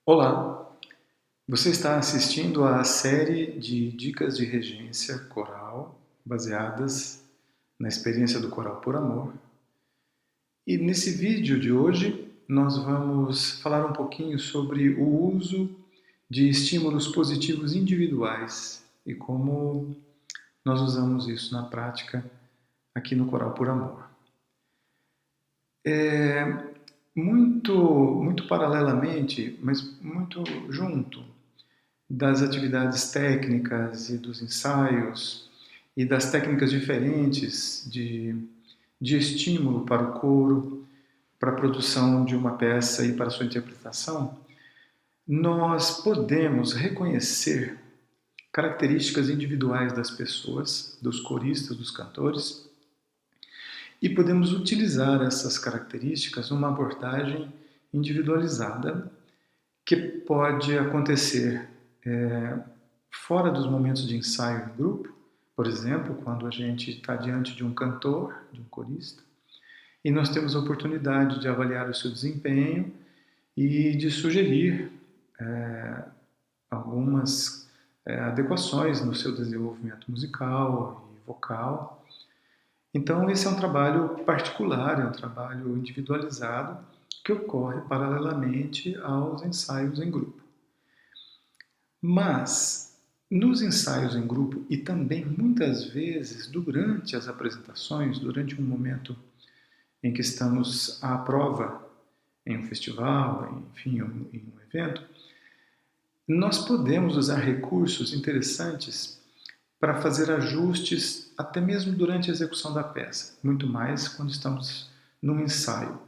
Olá, você está assistindo à série de dicas de regência coral baseadas na experiência do Coral por Amor. E nesse vídeo de hoje nós vamos falar um pouquinho sobre o uso de estímulos positivos individuais e como nós usamos isso na prática aqui no Coral por Amor. Muito paralelamente, mas muito junto das atividades técnicas e dos ensaios e das técnicas diferentes de estímulo para o coro, para a produção de uma peça e para a sua interpretação, nós podemos reconhecer características individuais das pessoas, dos coristas, dos cantores, e podemos utilizar essas características numa abordagem individualizada que pode acontecer fora dos momentos de ensaio em grupo, por exemplo, quando a gente está diante de um cantor, de um corista, e nós temos a oportunidade de avaliar o seu desempenho e de sugerir algumas adequações no seu desenvolvimento musical e vocal. Então, esse é um trabalho particular, é um trabalho individualizado que ocorre paralelamente aos ensaios em grupo. Mas, nos ensaios em grupo e também muitas vezes durante as apresentações, durante um momento em que estamos à prova em um festival, enfim, em um evento, nós podemos usar recursos interessantes para fazer ajustes até mesmo durante a execução da peça, muito mais quando estamos num ensaio.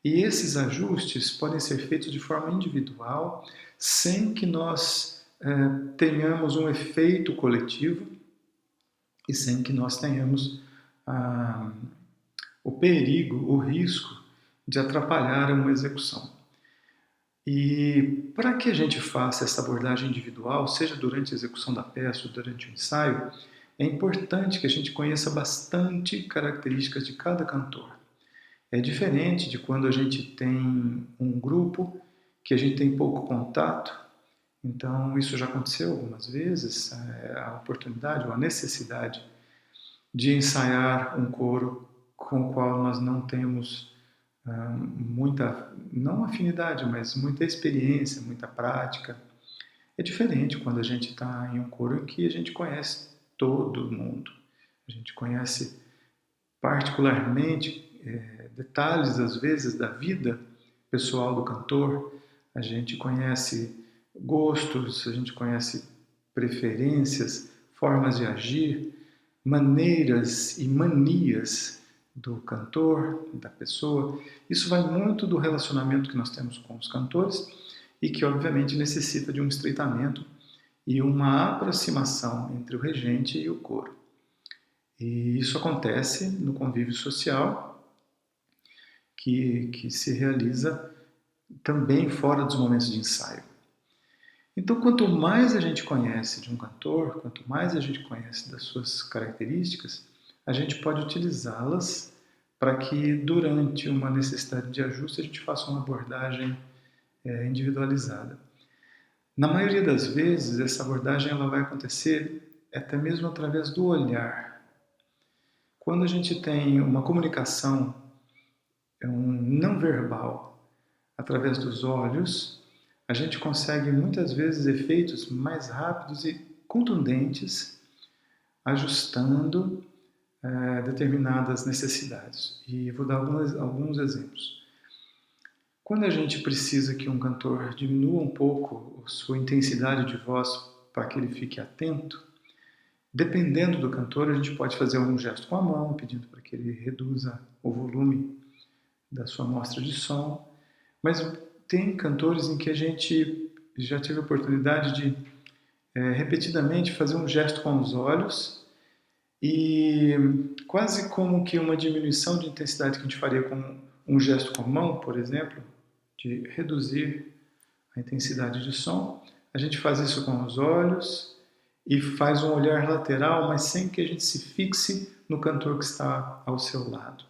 E esses ajustes podem ser feitos de forma individual, sem que nós tenhamos um efeito coletivo e sem que nós tenhamos o perigo, o risco de atrapalhar uma execução. E para que a gente faça essa abordagem individual, seja durante a execução da peça ou durante o ensaio, é importante que a gente conheça bastante características de cada cantor. É diferente de quando a gente tem um grupo que a gente tem pouco contato. Então, isso já aconteceu algumas vezes, a oportunidade ou a necessidade de ensaiar um coro com o qual nós não temos muita, não afinidade, mas muita experiência, muita prática. É diferente quando a gente está em um coro em que a gente conhece todo mundo. A gente conhece particularmente detalhes, às vezes, da vida pessoal do cantor. A gente conhece gostos, a gente conhece preferências, formas de agir, maneiras e manias do cantor, da pessoa. Isso vai muito do relacionamento que nós temos com os cantores e que, obviamente, necessita de um estreitamento e uma aproximação entre o regente e o coro. E isso acontece no convívio social, que se realiza também fora dos momentos de ensaio. Então, quanto mais a gente conhece de um cantor, quanto mais a gente conhece das suas características, a gente pode utilizá-las para que, durante uma necessidade de ajuste, a gente faça uma abordagem individualizada. Na maioria das vezes, essa abordagem ela vai acontecer até mesmo através do olhar. Quando a gente tem uma comunicação não verbal através dos olhos, a gente consegue muitas vezes efeitos mais rápidos e contundentes, ajustando determinadas necessidades. E vou dar alguns exemplos. Quando a gente precisa que um cantor diminua um pouco a sua intensidade de voz para que ele fique atento, dependendo do cantor, a gente pode fazer um gesto com a mão, pedindo para que ele reduza o volume da sua amostra de som, mas tem cantores em que a gente já teve a oportunidade de repetidamente fazer um gesto com os olhos e quase como que uma diminuição de intensidade que a gente faria com um gesto com a mão, por exemplo, de reduzir a intensidade de som, a gente faz isso com os olhos e faz um olhar lateral, mas sem que a gente se fixe no cantor que está ao seu lado.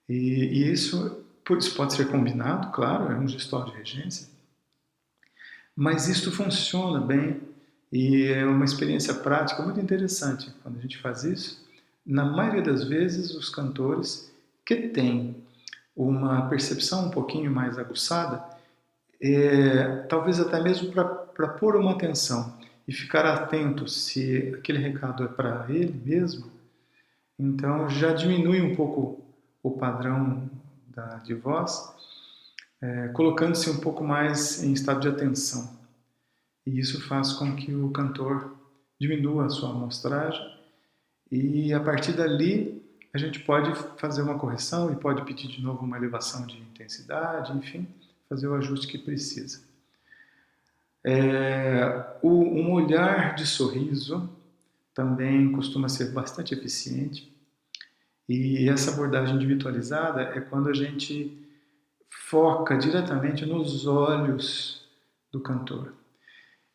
E isso pode ser combinado, claro, é um gestor de regência, Mas isto funciona bem e é uma experiência prática muito interessante quando a gente faz isso. Na maioria das vezes, os cantores que têm uma percepção um pouquinho mais aguçada, talvez até mesmo para pôr uma atenção e ficar atento se aquele recado é para ele mesmo, então já diminui um pouco o padrão de voz, colocando-se um pouco mais em estado de atenção. E isso faz com que o cantor diminua a sua amostragem e a partir dali a gente pode fazer uma correção e pode pedir de novo uma elevação de intensidade, enfim, fazer o ajuste que precisa. Um olhar de sorriso também costuma ser bastante eficiente e essa abordagem individualizada é quando a gente foca diretamente nos olhos do cantor.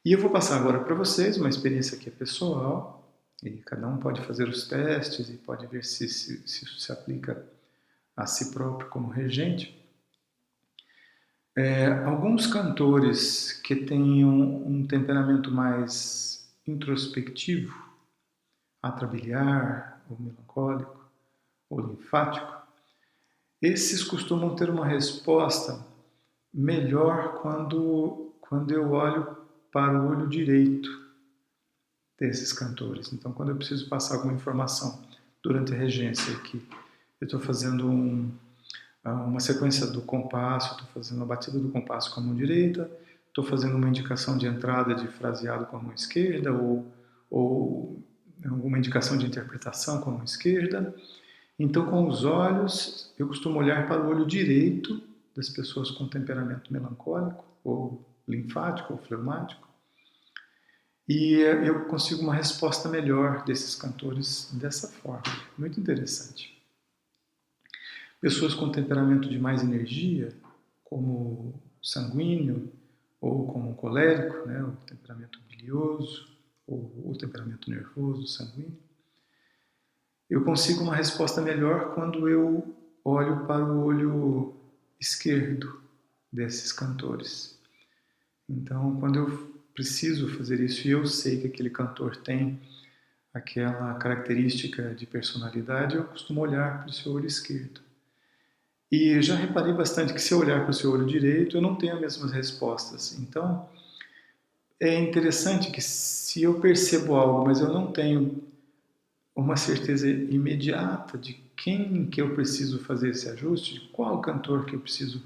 E eu vou passar agora para vocês uma experiência que é pessoal, e cada um pode fazer os testes e pode ver se isso se aplica a si próprio como regente. Alguns cantores que tenham um temperamento mais introspectivo, atrabiliar, ou melancólico, ou linfático, esses costumam ter uma resposta melhor quando eu olho para o olho direito desses cantores. Então, quando eu preciso passar alguma informação durante a regência, que eu estou fazendo uma sequência do compasso, estou fazendo a batida do compasso com a mão direita, estou fazendo uma indicação de entrada de fraseado com a mão esquerda, ou alguma indicação de interpretação com a mão esquerda. Então, com os olhos, eu costumo olhar para o olho direito das pessoas com temperamento melancólico, ou linfático, ou fleumático, e eu consigo uma resposta melhor desses cantores dessa forma. Muito interessante. Pessoas com temperamento de mais energia, como sanguíneo, ou como colérico, né, o temperamento bilioso, ou o temperamento nervoso, sanguíneo, eu consigo uma resposta melhor quando eu olho para o olho esquerdo desses cantores. Então, quando eu preciso fazer isso e eu sei que aquele cantor tem aquela característica de personalidade, eu costumo olhar para o seu olho esquerdo. E já reparei bastante que se eu olhar para o seu olho direito, eu não tenho as mesmas respostas. Então, é interessante que se eu percebo algo, mas eu não tenho uma certeza imediata de quem que eu preciso fazer esse ajuste, de qual cantor que eu preciso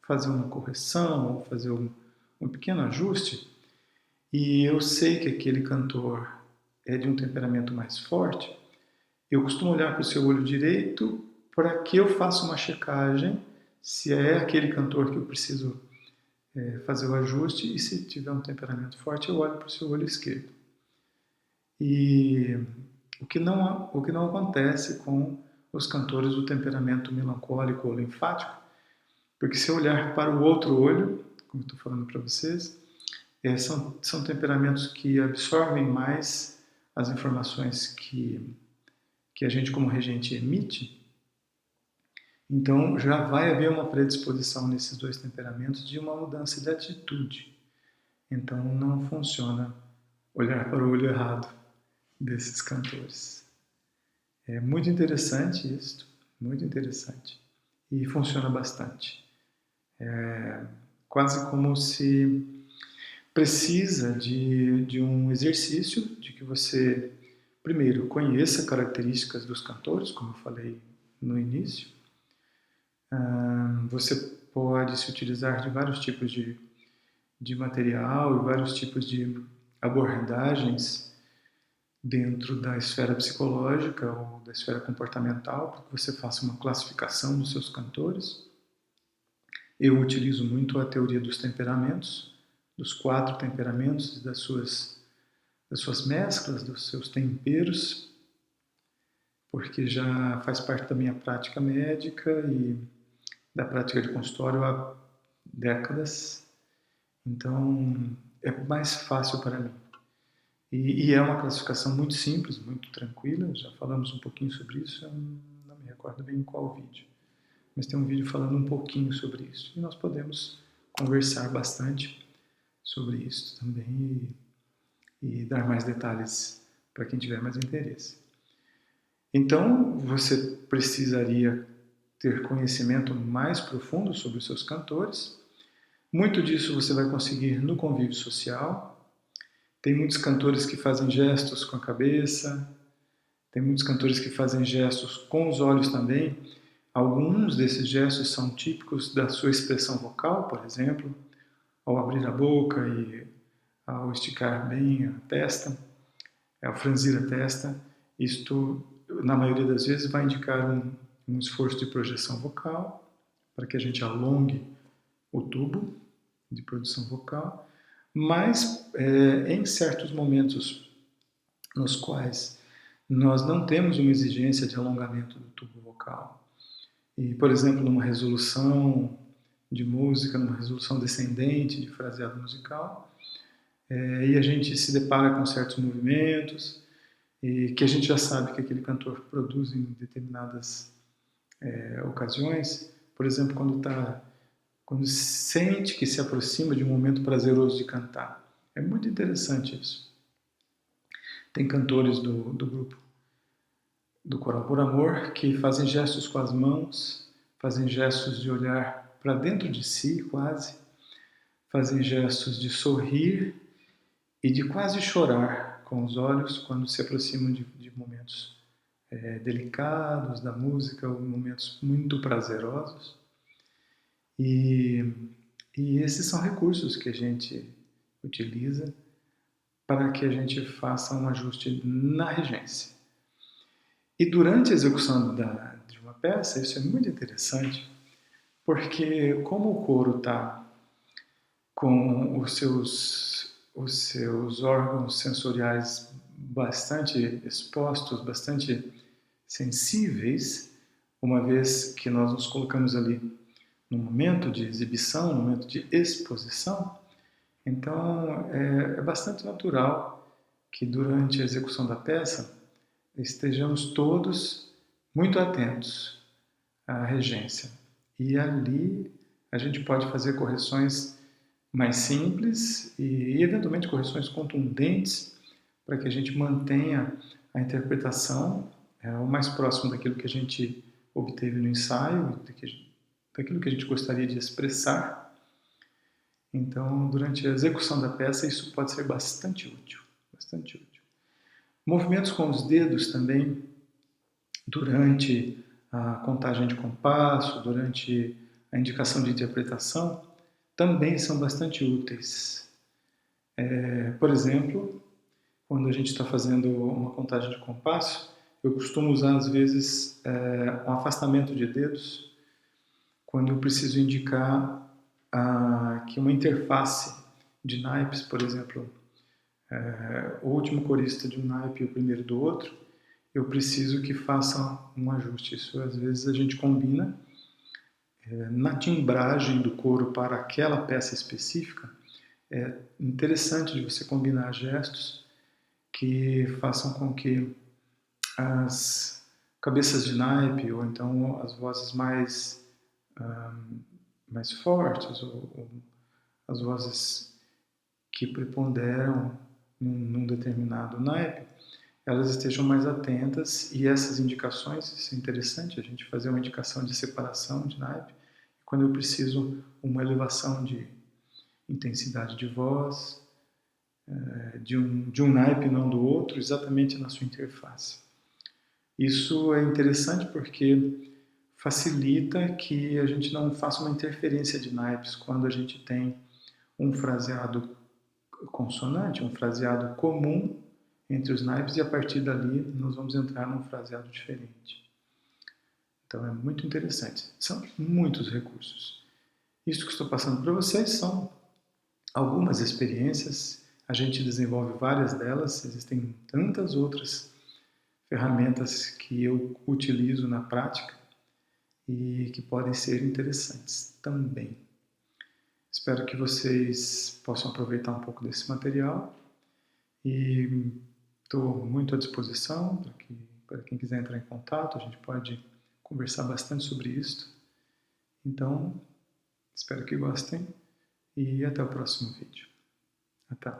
fazer uma correção ou fazer um pequeno ajuste, e eu sei que aquele cantor é de um temperamento mais forte, eu costumo olhar para o seu olho direito para que eu faça uma checagem se é aquele cantor que eu preciso fazer o ajuste, e se tiver um temperamento forte, eu olho para o seu olho esquerdo. E o que não acontece com os cantores do temperamento melancólico ou linfático, porque se eu olhar para o outro olho, como estou falando para vocês, são temperamentos que absorvem mais as informações que a gente como regente emite. Então já vai haver uma predisposição nesses dois temperamentos de uma mudança de atitude. Então não funciona olhar para o olho errado desses cantores. É muito interessante isso, muito interessante. E funciona bastante. É quase como se precisa de um exercício de que você, primeiro, conheça características dos cantores, como eu falei no início. Você pode se utilizar de vários tipos de material e vários tipos de abordagens dentro da esfera psicológica ou da esfera comportamental, para que você faça uma classificação dos seus cantores. Eu utilizo muito a teoria dos temperamentos, dos 4 temperamentos, das suas mesclas, dos seus temperos, porque já faz parte da minha prática médica e da prática de consultório há décadas. Então, é mais fácil para mim. E é uma classificação muito simples, muito tranquila. Já falamos um pouquinho sobre isso, eu não me recordo bem em qual vídeo. Mas tem um vídeo falando um pouquinho sobre isso. E nós podemos conversar bastante sobre isso também e dar mais detalhes para quem tiver mais interesse. Então, você precisaria ter conhecimento mais profundo sobre os seus cantores. Muito disso você vai conseguir no convívio social. Tem muitos cantores que fazem gestos com a cabeça, tem muitos cantores que fazem gestos com os olhos também. Alguns desses gestos são típicos da sua expressão vocal, por exemplo, ao abrir a boca e ao esticar bem a testa, ao franzir a testa. Isto, na maioria das vezes, vai indicar um esforço de projeção vocal, para que a gente alongue o tubo de produção vocal, mas em certos momentos nos quais nós não temos uma exigência de alongamento do tubo vocal, e, por exemplo, numa resolução de música, numa resolução descendente de fraseado musical, e a gente se depara com certos movimentos, e que a gente já sabe que aquele cantor produz em determinadas ocasiões, por exemplo, quando sente que se aproxima de um momento prazeroso de cantar. É muito interessante isso. Tem cantores do grupo do Coral por Amor que fazem gestos com as mãos, fazem gestos de olhar para dentro de si quase, fazem gestos de sorrir e de quase chorar com os olhos quando se aproximam de momentos delicados da música ou momentos muito prazerosos. E esses são recursos que a gente utiliza para que a gente faça um ajuste na regência. E durante a execução de uma peça, isso é muito interessante, porque como o coro está com os seus órgãos sensoriais bastante expostos, bastante sensíveis, uma vez que nós nos colocamos ali no momento de exibição, no momento de exposição, então é bastante natural que durante a execução da peça estejamos todos muito atentos à regência. E ali a gente pode fazer correções mais simples e eventualmente correções contundentes para que a gente mantenha a interpretação o mais próximo daquilo que a gente obteve no ensaio, daquilo que a gente gostaria de expressar. Então, durante a execução da peça, isso pode ser bastante útil, bastante útil. Movimentos com os dedos também, durante a contagem de compasso, durante a indicação de interpretação, também são bastante úteis. Por exemplo, quando a gente está fazendo uma contagem de compasso, eu costumo usar, às vezes, um afastamento de dedos, quando eu preciso indicar que uma interface de naipes, por exemplo, o último corista de um naipe e o primeiro do outro, eu preciso que faça um ajuste. Isso, às vezes, a gente combina na timbragem do coro para aquela peça específica. É interessante de você combinar gestos que façam com que as cabeças de naipe ou então as vozes mais fortes ou as vozes que preponderam num determinado naipe, elas estejam mais atentas, e essas indicações, isso é interessante, a gente fazer uma indicação de separação de naipe, quando eu preciso uma elevação de intensidade de voz, de um naipe não do outro, exatamente na sua interface. Isso é interessante porque facilita que a gente não faça uma interferência de naipes quando a gente tem um fraseado consonante, um fraseado comum entre os naipes, e a partir dali nós vamos entrar num fraseado diferente. Então é muito interessante. São muitos recursos. Isso que estou passando para vocês são algumas experiências. A gente desenvolve várias delas, existem tantas outras ferramentas que eu utilizo na prática e que podem ser interessantes também. Espero que vocês possam aproveitar um pouco desse material e estou muito à disposição para quem quiser entrar em contato. A gente pode conversar bastante sobre isso. Então, espero que gostem e até o próximo vídeo. Até.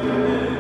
Amen.